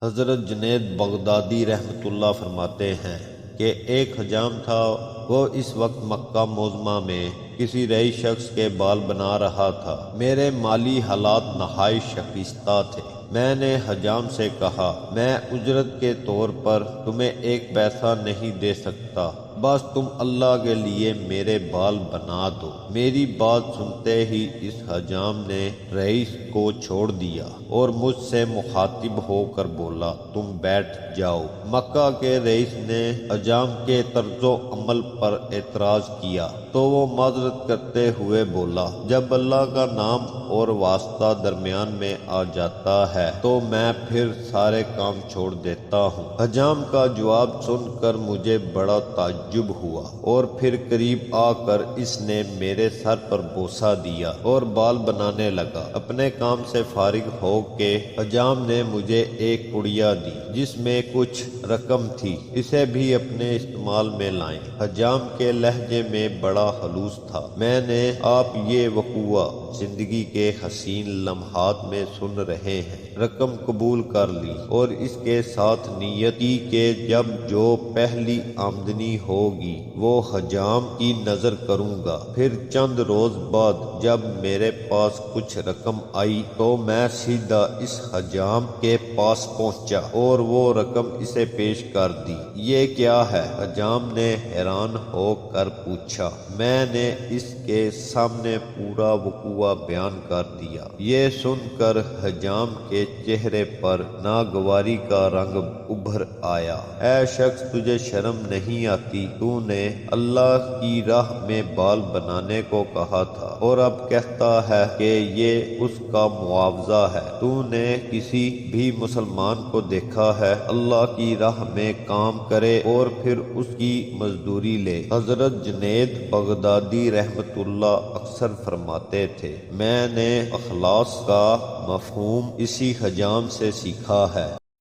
حضرت جنید بغدادی رحمۃ اللہ فرماتے ہیں کہ ایک حجام تھا، وہ اس وقت مکہ معظمہ میں کسی رئی شخص کے بال بنا رہا تھا۔ میرے مالی حالات نہایت شکستہ تھے۔ میں نے حجام سے کہا، میں اجرت کے طور پر تمہیں 1 پیسہ نہیں دے سکتا، بس تم اللہ کے لیے میرے بال بنا دو۔ میری بات سنتے ہی اس حجام نے رئیس کو چھوڑ دیا اور مجھ سے مخاطب ہو کر بولا، تم بیٹھ جاؤ۔ مکہ کے رئیس نے حجام کے طرز و عمل پر اعتراض کیا تو وہ معذرت کرتے ہوئے بولا، جب اللہ کا نام اور واسطہ درمیان میں آ جاتا ہے تو میں پھر سارے کام چھوڑ دیتا ہوں۔ حجام کا جواب سن کر مجھے بڑا تعجب ہوا اور پھر قریب آ کر اس نے میرے سر پر بوسہ دیا اور بال بنانے لگا۔ اپنے کام سے فارغ ہو کے حجام نے مجھے ایک پڑیا دی جس میں کچھ رقم تھی، اسے بھی اپنے استعمال میں لائیں۔ حجام کے لہجے میں بڑا خلوص تھا۔ میں نے آپ یہ وقوع زندگی کے حسین لمحات میں سن رہے ہیں، رقم قبول کر لی اور اس کے ساتھ نیت کی کہ جب جو پہلی آمدنی ہوگی وہ حجام کی نظر کروں گا۔ پھر چند روز بعد جب میرے پاس کچھ رقم آئی تو میں سیدھا اس حجام کے پاس پہنچا اور وہ رقم اسے پیش کر دی۔ یہ کیا ہے؟ حجام نے حیران ہو کر پوچھا۔ میں نے اس کے سامنے پورا وقوع بیان کر دیا۔ یہ سن کر حجام کے چہرے پر ناگواری کا رنگ ابھر آیا۔ اے شخص، تجھے شرم نہیں آتی؟ تو نے اللہ کی راہ میں بال بنانے کو کہا تھا اور اب کہتا ہے کہ یہ اس کا معاوضہ ہے۔ تو نے کسی بھی مسلمان کو دیکھا ہے اللہ کی راہ میں کام کرے اور پھر اس کی مزدوری لے؟ حضرت جنید بغدادی رحمۃ اللہ اکثر فرماتے تھے، میں نے اخلاص کا مفہوم اسی حجام سے سیکھا ہے۔